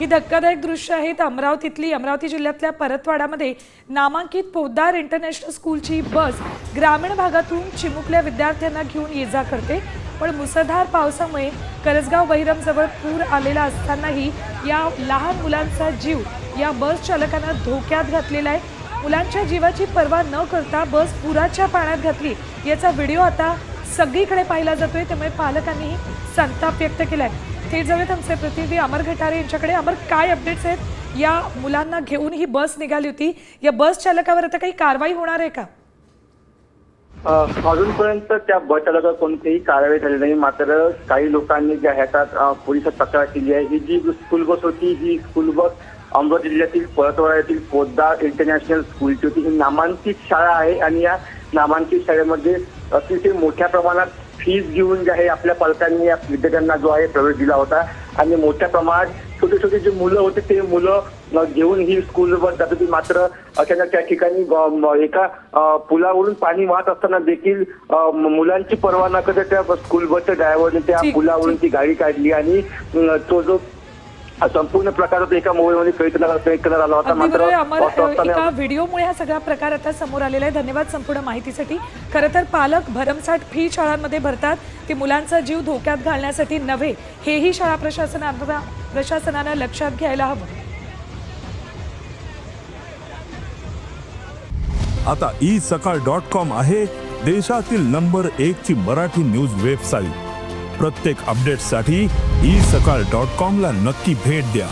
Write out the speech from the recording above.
ही धक्कादायक दृश्य आहेत अमरावती जिल्ह्यातल्या परतवाडामध्ये नामांकित पोद्दार इंटरनॅशनल स्कूलची बस ग्रामीण भागातून चिमुकल्या विद्यार्थ्यांना घेऊन ये जा करते। पण मुसळधार पावसामुळे करसगाव बहिरमजवळ पूर आलेला असतानाही या लहान मुलांचा जीव या बस चालकांना धोक्यात घातलेला आहे। मुलांच्या जीवाची पर्वा न करता बस पुराच्या पाण्यात घातली याचा व्हिडिओ आता सगळीकडे पाहिला जातोय, त्यामुळे पालकांनी संताप व्यक्त केलाय। थेट जाऊयात आमचे प्रतिनिधी अमर घटारे यांच्याकडे। अमर, काय अपडेट्स आहेत? या मुलांना घेऊन ही बस निघाली होती, या बस चालकावर आता काही कारवाई होणार आहे का? अजूनपर्यंत त्या बस चालकावर कोणतीही कारवाई झाली नाही। मात्र काही लोकांनी ज्या ह्याच्यात पोलिसात तक्रार केली आहे। ही जी स्कूल बस होती, ही स्कूल बस अमरावती जिल्ह्यातील परतवाडा येथील पोद्दार इंटरनॅशनल स्कूलची होती। ही नामांकित शाळा आहे आणि या नामांकित शाळेमध्ये अतिशय मोठ्या प्रमाणात फीस घेऊन जे आहे आपल्या पालकांनी या विद्यार्थ्यांना जो आहे प्रवेश दिला होता आणि मोठ्या प्रमाणात छोटे छोटे जे मुलं होते ते मुलं घेऊन ही स्कूल बस जात होती। मात्र अचानक त्या ठिकाणी एका पुलावरून पाणी वाहत असताना देखील मुलांची पर्वा न करता त्या स्कूल बसच्या ड्रायव्हरने त्या पुलावरून ती गाडी काढली आणि तो जो संपूर्ण प्रकार होता एका मोबाईलमध्ये कैद करण्यात आला होता। मात्र एका व्हिडिओमुळे हा सगळा प्रकार आता समोर आलेला आहे। धन्यवाद संपूर्ण माहितीसाठी। खरं तर पालक भरमसाठ फी शाळांमध्ये भरतात ती मुलांचा जीव धोक्यात घालण्यासाठी नव्हे, हेही शाळा प्रशासनानं लक्षात घ्यायला हवं। आता isakal.com आहे देशातील नंबर 1 ची मराठी न्यूज वेबसाईट। प्रत्येक अपडेटसाठी isakal.com ला नक्की भेट द्या।